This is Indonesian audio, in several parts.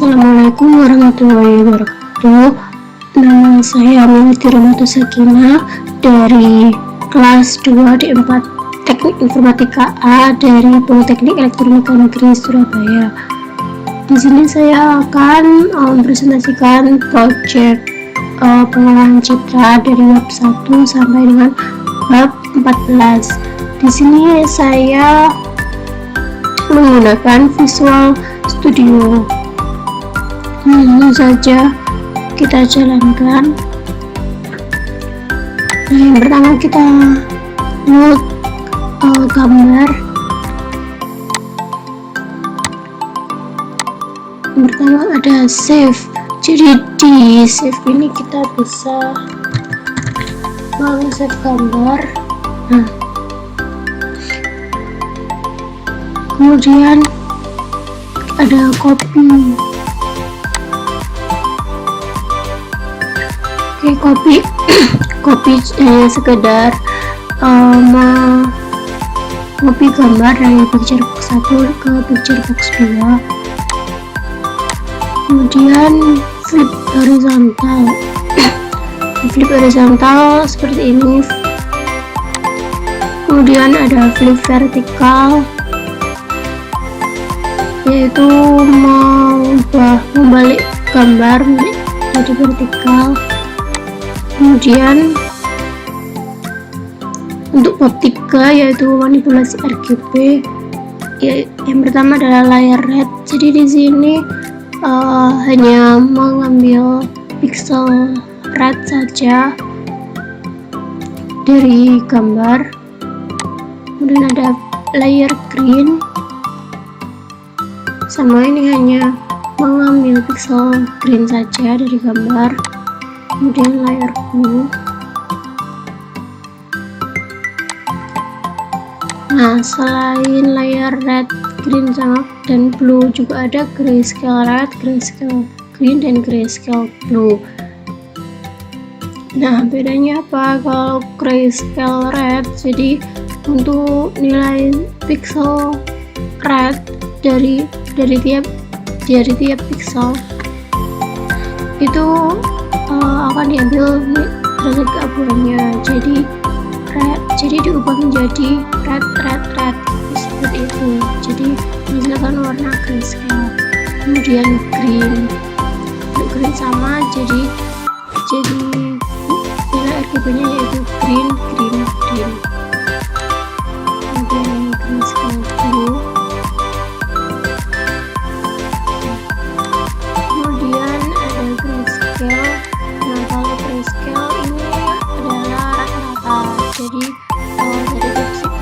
Assalamualaikum warahmatullahi wabarakatuh. Nama saya Aminati Rahmatu Sakinah dari kelas 2 D4 Teknik Informatika A dari Politeknik Elektronika Negeri Surabaya. Di sini saya akan mempresentasikan proyek pengolahan citra dari bab 1 sampai dengan bab 14. Di sini saya menggunakan Visual Studio. Langsung saja kita jalankan. Nah, yang pertama kita load gambar. Yang pertama ada save. Jadi di save ini kita bisa save gambar. Nah, kemudian ada copy. Oke, copy sekedar copy gambar dari picture box 1 ke picture box 2. Kemudian flip horizontal seperti ini. Kemudian ada flip vertikal, yaitu membalik gambar menjadi vertikal. Kemudian untuk bab 3 yaitu manipulasi RGB, yang pertama adalah layer red. Jadi di sini hanya mengambil pixel red saja dari gambar. Kemudian ada layer green, sama ini hanya mengambil pixel green saja dari gambar. Kemudian layer blue. Nah, selain layer red, green, dan blue, juga ada grayscale red, grayscale green, dan grayscale blue. Nah, bedanya apa? Kalau grayscale red, jadi untuk nilai pixel red dari tiap pixel itu akan diambil derajat keabuannya. Jadi diubah menjadi red seperti itu. Jadi misalkan warna grayscale. Kemudian green, untuk green sama, jadi nilai RGB-nya yaitu green. Kemudian grayscale blue. Kemudian ada grayscale. Nah, kalau grayscale ini adalah rata-rata. Jadi dari pixel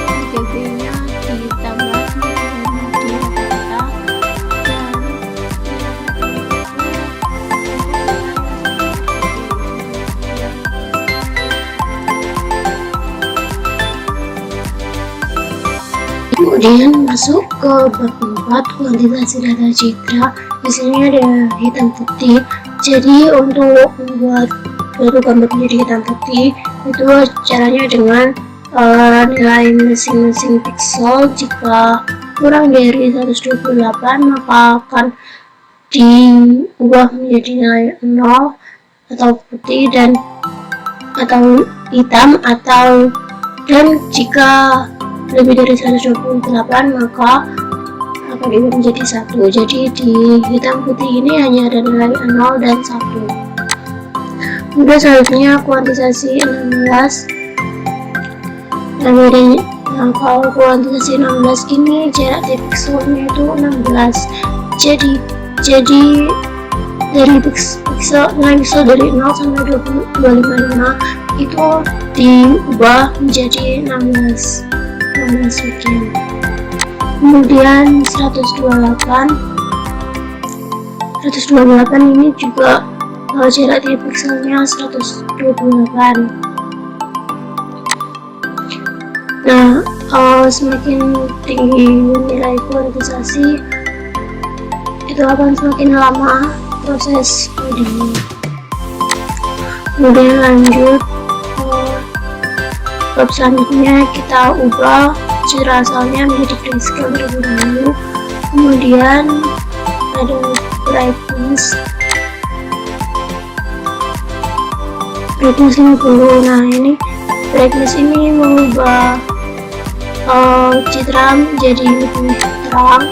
RGB-nya ditambah di rata-rata, dan kemudian masuk ke bab 4, kuantitasi data citra. Di sini ada hitam putih. Jadi untuk membuat suatu gambar menjadi hitam putih itu caranya dengan nilai masing-masing pixel. Jika kurang dari 128 maka akan diubah menjadi nilai 0 atau putih atau hitam, dan jika lebih dari 128 maka akan diubah menjadi 1. Jadi di hitam putih ini hanya ada nilai 0 dan 1. Kemudian selanjutnya kuantisasi 16. Nah, kalau kuantisasi 16 ini jarak tiap pixelnya itu 16. Jadi dari nilai pixel dari 0 sampai 255 itu diubah menjadi 16 bagian. Kemudian 128 ini juga jarak tiap pixelnya 128. Nah, semakin tinggi nilai kuantisasi itu akan semakin lama proses coding. Kemudian lanjut bab selanjutnya, kita ubah citra asalnya menjadi grayscale terlebih dahulu. Kemudian ada brightness 50. Nah, ini brightness ini mengubah citra menjadi lebih terang,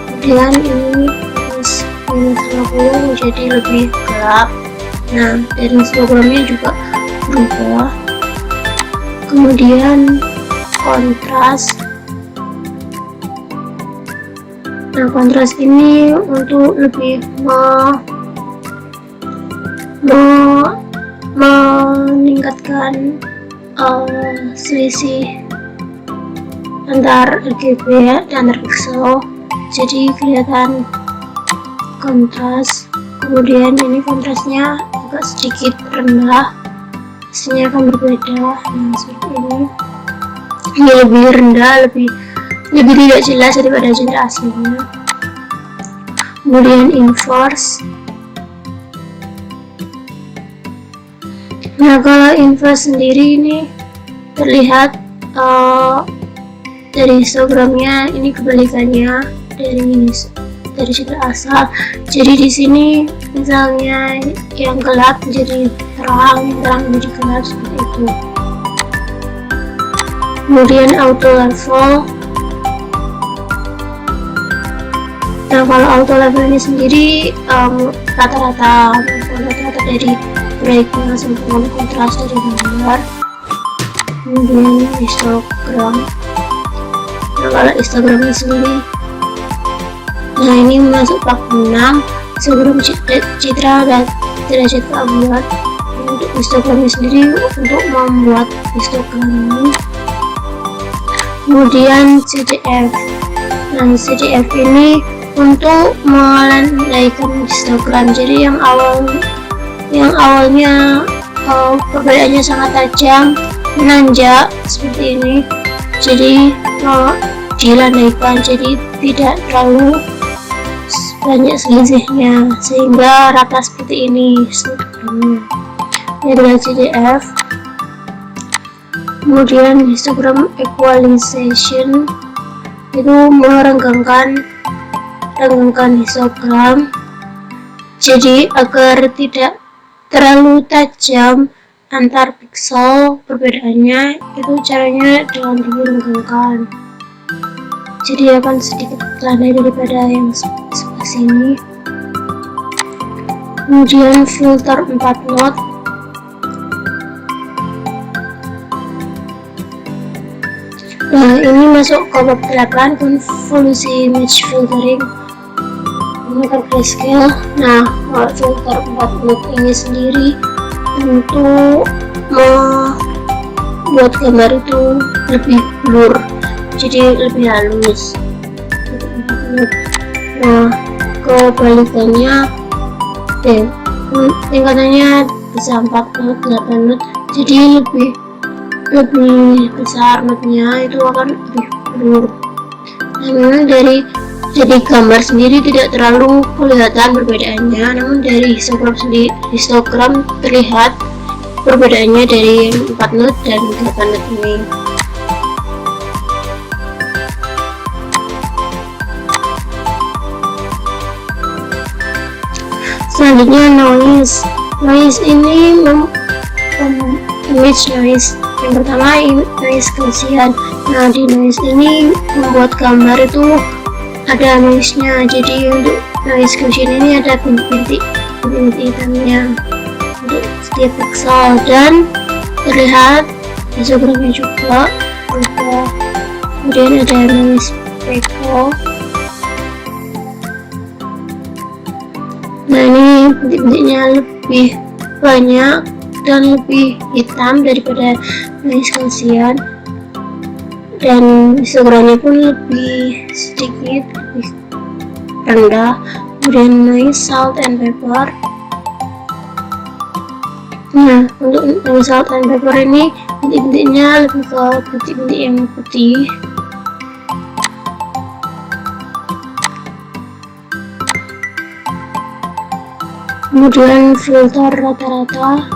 kemudian ini minus 50 menjadi lebih gelap. Nah, dari histogramnya juga berubah. Kemudian kontras. Nah, kontras ini untuk lebih meningkatkan selisih antar RGB ya, antar pixel, jadi kelihatan kontras. Kemudian ini kontrasnya agak sedikit rendah, hasilnya akan berbeda. Nah, seperti ini lebih rendah, lebih tidak jelas daripada citra aslinya. Kemudian inverse. Nah, kalau inverse sendiri ini terlihat dari histogramnya ini kebalikannya dari citra asal. Jadi di sini misalnya yang gelap menjadi terang, yang terang menjadi gelap, seperti itu. Kemudian auto level. Nah, kalau auto level ini sendiri rata-rata dari brightness maupun kontras dari gambar. Kemudian histogram. Nah, kalau histogramnya sendiri, nah ini masuk bab 6, histogram citra dan derajat keabuan. Untuk histogramnya sendiri, untuk membuat histogram ini. Kemudian CDF. Nah, CDF ini untuk melandaikan histogram. Jadi yang awalnya perbedaannya sangat tajam, menanjak seperti ini, jadi dilandaikan, jadi tidak terlalu banyak selisihnya, sehingga rata seperti ini histogramnya. Ini adalah CDF. Kemudian histogram equalization itu merenggangkan histogram, jadi agar tidak terlalu tajam antar pixel perbedaannya, itu caranya dengan direnggangkan, jadi akan sedikit landai daripada yang sebelah sini. Kemudian filter 4 mode. Nah, ini masuk ke bab 8, konvolusi image filtering menggunakan grayscale. Nah, filter 4 mode ini sendiri untuk membuat gambar itu lebih blur, jadi lebih halus. Nah, kebalikannya tingkatannya bisa 4 mode, 8 mode, jadi lebih besar notnya, itu akan lebih blur. Nah, memang dari gambar sendiri tidak terlalu kelihatan perbedaannya, namun dari histogram terlihat perbedaannya dari 4 not dan 8 not ini. Selanjutnya noise. Noise ini image noise. Yang pertama noise Gaussian. Nah, di noise ini membuat gambar itu ada noise-nya. Jadi untuk noise Gaussian ini ada bintik hitamnya untuk setiap pixel, dan terlihat histogramnya juga berubah. Kemudian ada noise speckle. Nah, ini bintik-bintiknya lebih banyak dan lebih hitam daripada noise Gaussian, dan histogramnya pun lebih sedikit lebih rendah. Kemudian noise salt and pepper. Nah, untuk noise salt and pepper ini bintik-bintiknya lebih ke bintik-bintik yang putih. Kemudian filter rata-rata.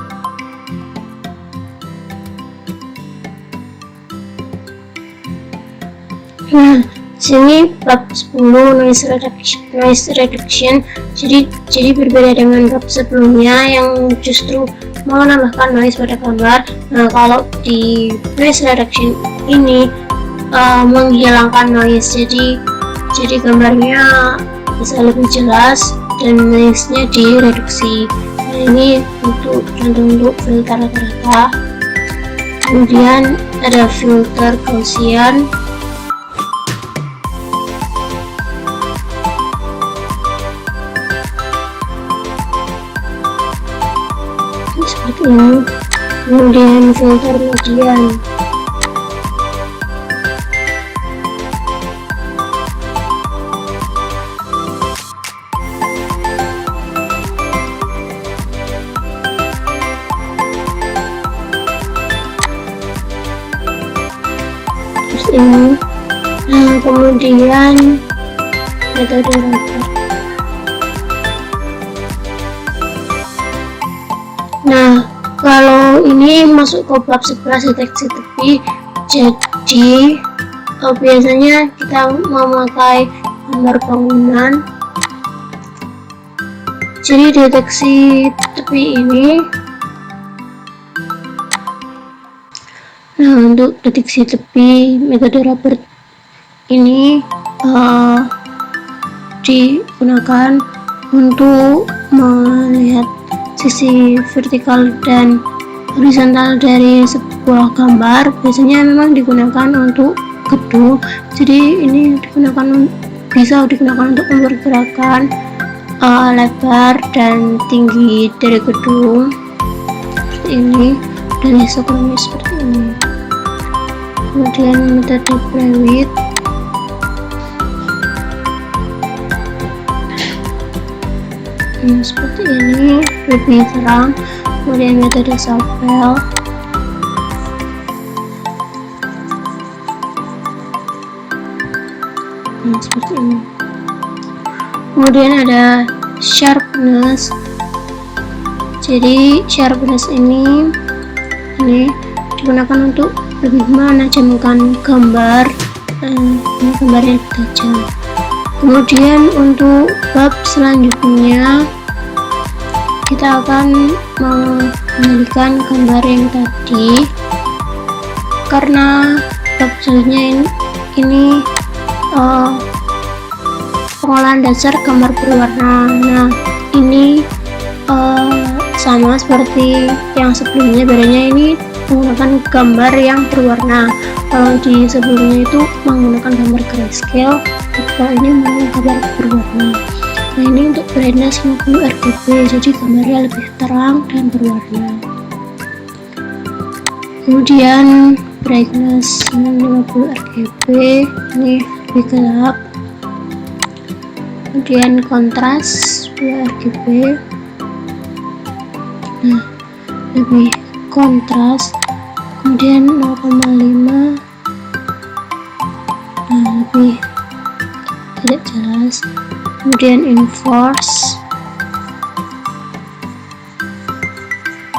Nah, Sini bab 10 noise reduction. Jadi berbeda dengan bab sebelumnya yang justru menambahkan noise pada gambar. Nah, kalau di noise reduction ini menghilangkan noise, jadi gambarnya bisa lebih jelas dan noise-nya direduksi. Nah, ini contoh untuk filter rata-rata. Kemudian ada filter Gaussian. Seperti ini. Kemudian filter median. Ini. Nah, kemudian metode rotor. Nah, kalau ini masuk ke bab 11 deteksi tepi. Jadi biasanya kita memakai gambar bangunan. Jadi deteksi tepi ini, nah untuk deteksi tepi metode Robert ini digunakan untuk melihat sisi vertikal dan horizontal dari sebuah gambar. Biasanya memang digunakan untuk gedung, jadi ini bisa digunakan untuk memperkirakan lebar dan tinggi dari gedung seperti ini, dan histogramnya seperti ini. Kemudian metode Prewitt. Seperti ini, lebih terang. Kemudian metode Chapelle. Seperti ini. Kemudian ada sharpness. Jadi sharpness ini digunakan untuk lebih menajamkan gambar, gambarnya lebih tajam. Kemudian untuk bab selanjutnya kita akan mengalihkan gambar yang tadi, karena bab selanjutnya ini pengolahan dasar gambar berwarna. Nah, ini sama seperti yang sebelumnya, bedanya ini menggunakan gambar yang berwarna. Kalau di sebelumnya itu menggunakan gambar grayscale, kalau ini menggunakan gambar berwarna. Nah, ini untuk brightness 50 RGB, jadi gambarnya lebih terang dan berwarna. Kemudian brightness 50 RGB, ini lebih gelap. Kemudian kontras 2 RGB, nah lebih kontras. Kemudian 0,5, nah lebih tidak jelas. Kemudian inverse,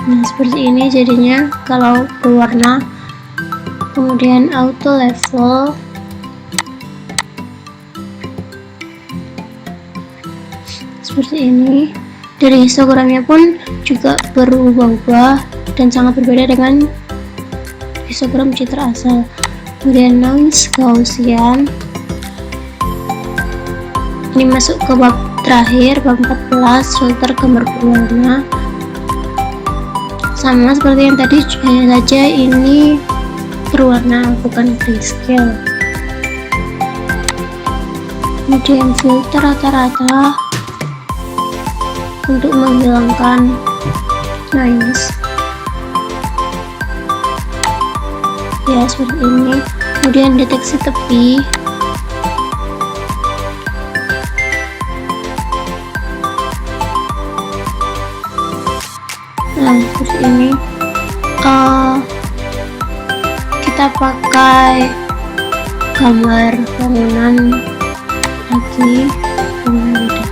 nah seperti ini jadinya kalau berwarna. Kemudian auto level, seperti ini. Dari histogramnya pun juga berubah-ubah dan sangat berbeda dengan histogram citra asal. Kemudian noise Gaussian, ini masuk ke bab terakhir, bab 14, filter gambar berwarna. Sama seperti yang tadi, hanya saja ini berwarna bukan grayscale. Kemudian filter rata-rata untuk menghilangkan noise, ya seperti ini. Kemudian deteksi tepi, nah seperti ini. Kita pakai gambar bangunan lagi, bangunan beda.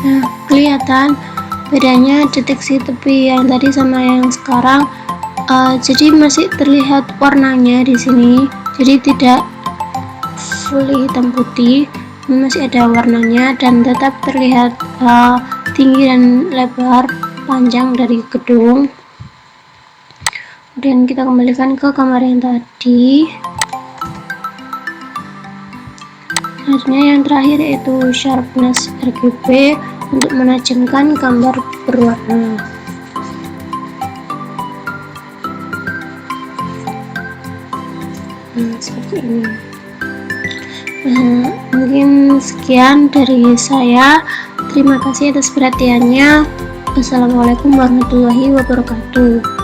Nah, kelihatan Bedanya deteksi tepi yang tadi sama yang sekarang, jadi masih terlihat warnanya di sini, jadi tidak fully hitam putih, masih ada warnanya dan tetap terlihat tinggi dan lebar panjang dari gedung. Kemudian kita kembalikan ke gambar yang tadi. Selanjutnya yang terakhir yaitu sharpness RGB untuk menajamkan gambar berwarna. Seperti ini. Mungkin sekian dari saya. Terima kasih atas perhatiannya. Wassalamualaikum warahmatullahi wabarakatuh.